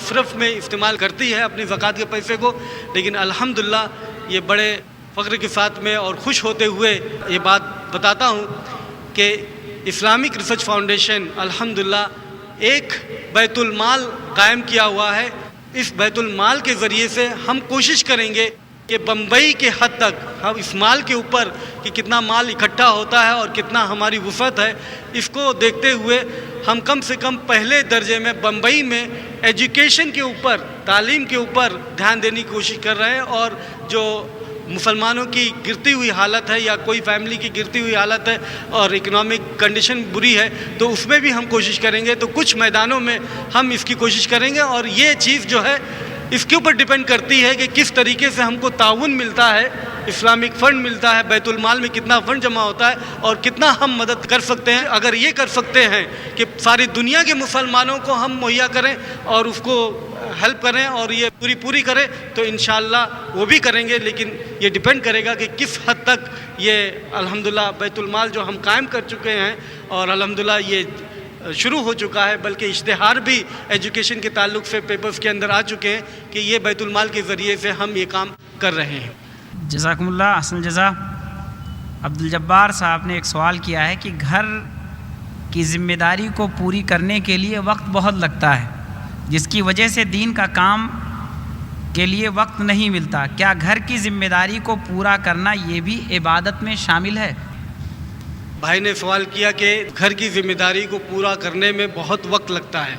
مصرف میں استعمال کرتی ہے اپنی زکوٰۃ کے پیسے کو، لیکن الحمدللہ یہ بڑے فخر کے ساتھ میں اور خوش ہوتے ہوئے یہ بات بتاتا ہوں کہ اسلامک ریسرچ فاؤنڈیشن الحمدللہ ایک بیت المال قائم کیا ہوا ہے۔ اس بیت المال کے ذریعے سے ہم کوشش کریں گے کہ بمبئی کے حد تک ہم اس مال کے اوپر کہ کتنا مال اکٹھا ہوتا ہے اور کتنا ہماری وسعت ہے، اس کو دیکھتے ہوئے ہم کم سے کم پہلے درجے میں بمبئی میں ایجوکیشن کے اوپر، تعلیم کے اوپر دھیان دینے کی کوشش کر رہے ہیں، اور جو مسلمانوں کی گرتی ہوئی حالت ہے یا کوئی فیملی کی گرتی ہوئی حالت ہے اور اکنامک کنڈیشن بری ہے تو اس میں بھی ہم کوشش کریں گے۔ تو کچھ میدانوں میں ہم اس کی کوشش کریں گے، اور یہ چیز جو ہے اس کے اوپر ڈیپینڈ کرتی ہے کہ کس طریقے سے ہم کو تعاون ملتا ہے، اسلامک فنڈ ملتا ہے، بیت المال میں کتنا فنڈ جمع ہوتا ہے اور کتنا ہم مدد کر سکتے ہیں۔ اگر یہ کر سکتے ہیں کہ ساری دنیا کے مسلمانوں کو ہم مہیا کریں اور اس کو ہیلپ کریں اور یہ پوری کریں تو انشاءاللہ وہ بھی کریں گے، لیکن یہ ڈیپینڈ کرے گا کہ کس حد تک یہ الحمدللہ بیت المال جو ہم قائم کر چکے ہیں اور الحمدللہ یہ شروع ہو چکا ہے، بلکہ اشتہار بھی ایجوکیشن کے تعلق سے پیپرز کے اندر آ چکے ہیں کہ یہ بیت المال کے ذریعے سے ہم یہ کام کر رہے ہیں۔ جزاکم اللہ، احسن الجزا۔ عبدالجبار صاحب نے ایک سوال کیا ہے کہ گھر کی ذمہ داری کو پوری کرنے کے لیے وقت بہت لگتا ہے، جس کی وجہ سے دین کا کام کے لیے وقت نہیں ملتا، کیا گھر کی ذمہ داری کو پورا کرنا یہ بھی عبادت میں شامل ہے؟ بھائی نے سوال کیا کہ گھر کی ذمہ داری کو پورا کرنے میں بہت وقت لگتا ہے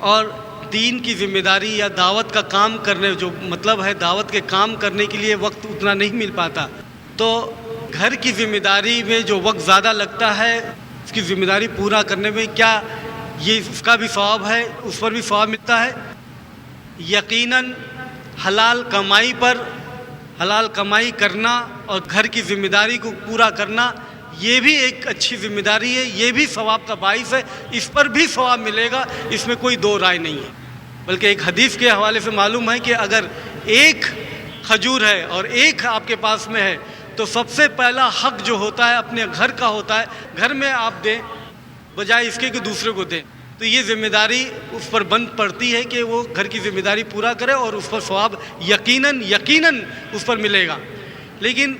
اور دین کی ذمہ داری یا دعوت کا کام کرنے، جو مطلب ہے دعوت کے کام کرنے کے لیے وقت اتنا نہیں مل پاتا، تو گھر کی ذمہ داری میں جو وقت زیادہ لگتا ہے اس کی ذمہ داری پورا کرنے میں کیا یہ اس کا بھی ثواب ہے، اس پر بھی ثواب ملتا ہے؟ یقیناً حلال کمائی پر حلال کمائی کرنا اور گھر کی ذمہ داری کو پورا کرنا یہ بھی ایک اچھی ذمہ داری ہے، یہ بھی ثواب کا باعث ہے، اس پر بھی ثواب ملے گا، اس میں کوئی دو رائے نہیں ہے۔ بلکہ ایک حدیث کے حوالے سے معلوم ہے کہ اگر ایک کھجور ہے اور ایک آپ کے پاس میں ہے تو سب سے پہلا حق جو ہوتا ہے اپنے گھر کا ہوتا ہے، گھر میں آپ دیں بجائے اس کے کہ دوسرے کو دیں، تو یہ ذمہ داری اس پر بند پڑتی ہے کہ وہ گھر کی ذمہ داری پورا کرے اور اس پر ثواب یقیناً اس پر ملے گا۔ لیکن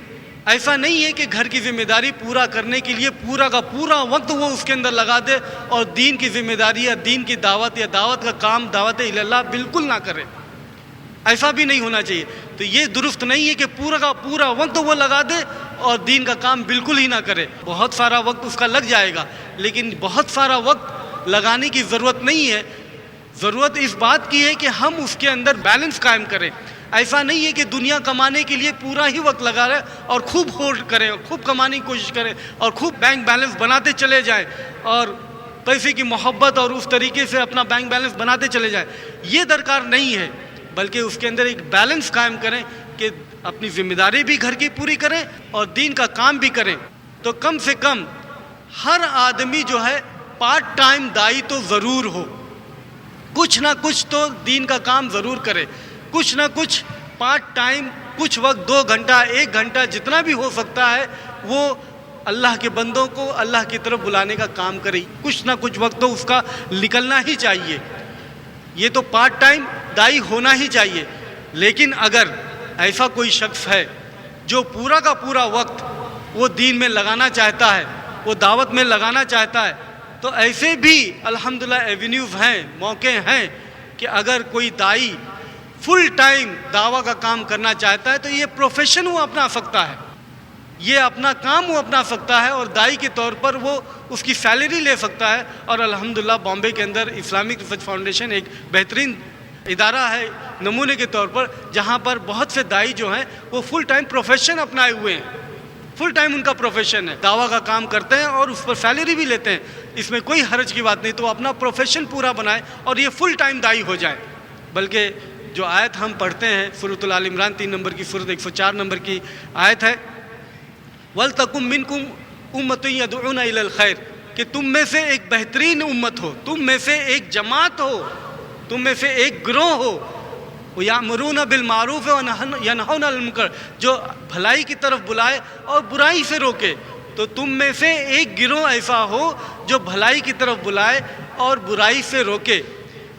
ایسا نہیں ہے کہ گھر کی ذمہ داری پورا کرنے کے لیے پورا کا پورا وقت وہ اس کے اندر لگا دے اور دین کی ذمہ داری یا دین کی دعوت یا دعوت کا کام دعوت اللہ بالکل نہ کرے، ایسا بھی نہیں ہونا چاہیے۔ تو یہ درست نہیں ہے کہ پورا کا پورا وقت وہ لگا دے اور دین کا کام بالکل ہی نہ کرے۔ بہت سارا وقت اس کا لگ جائے گا، لیکن بہت سارا وقت لگانے کی ضرورت نہیں ہے، ضرورت اس بات کی ہے کہ ہم اس کے اندر بیلنس قائم کریں۔ ایسا نہیں ہے کہ دنیا کمانے کے لیے پورا ہی وقت لگا رہے اور خوب ہولڈ کریں اور خوب کمانے کی کوشش کریں اور خوب بینک بیلنس بناتے چلے جائیں اور پیسے کی محبت اور اس طریقے سے اپنا بینک بیلنس بناتے چلے جائیں، یہ درکار نہیں ہے۔ بلکہ اس کے اندر ایک بیلنس قائم کریں کہ اپنی ذمہ داری بھی گھر کی پوری کریں اور دین کا کام بھی کریں۔ تو کم سے کم ہر آدمی جو ہے پارٹ ٹائم دائی تو ضرور ہو، کچھ نہ کچھ تو دین کا کام ضرور کرے، کچھ نہ کچھ پارٹ ٹائم، کچھ وقت 2 گھنٹہ 1 گھنٹہ جتنا بھی ہو سکتا ہے وہ اللہ کے بندوں کو اللہ کی طرف بلانے کا کام کرے، کچھ نہ کچھ وقت تو اس کا نکلنا ہی چاہیے۔ یہ تو پارٹ ٹائم دائی ہونا ہی چاہیے۔ لیکن اگر ایسا کوئی شخص ہے جو پورا کا پورا وقت وہ دین میں لگانا چاہتا ہے، وہ دعوت میں لگانا چاہتا ہے، تو ایسے بھی الحمدللہ ایونیوز ہیں، موقع ہیں کہ اگر کوئی دائی فل ٹائم دعویٰ کا کام کرنا چاہتا ہے تو یہ پروفیشن وہ اپنا سکتا ہے، یہ اپنا کام وہ اپنا سکتا ہے اور دائی کے طور پر وہ اس کی سیلری لے سکتا ہے۔ اور الحمدللہ بامبے کے اندر اسلامک ریسرچ فاؤنڈیشن ایک بہترین ادارہ ہے نمونے کے طور پر، جہاں پر بہت سے دائی جو ہیں وہ فل ٹائم پروفیشن اپنائے ہوئے ہیں، فل ٹائم ان کا پروفیشن ہے، دعویٰ کا کام کرتے ہیں اور اس پر سیلری بھی لیتے ہیں، اس میں کوئی حرج کی بات نہیں۔ تو اپنا پروفیشن پورا بنائے اور یہ فل ٹائم دائی ہو جائے۔ بلکہ جو آیت ہم پڑھتے ہیں سورۃ آل عمران 3 نمبر کی سورۃ 104 نمبر کی آیت ہے، وَلْتَكُمْ مِنْكُمْ أُمَّةٌ يَدْعُونَ إِلَى الْخَيْرِ، کہ تم میں سے ایک بہترین امت ہو، تم میں سے ایک جماعت ہو، تم میں سے ایک گروہ ہو، وَيَأْمُرُونَ بِالْمَعْرُوفِ وَيَنْهَوْنَ عَنِ الْمُنكَرِ، جو بھلائی کی طرف بلائے اور برائی سے روکے۔ تو تم میں سے ایک گروہ ایسا ہو جو بھلائی کی طرف بلائے اور برائی سے روکے۔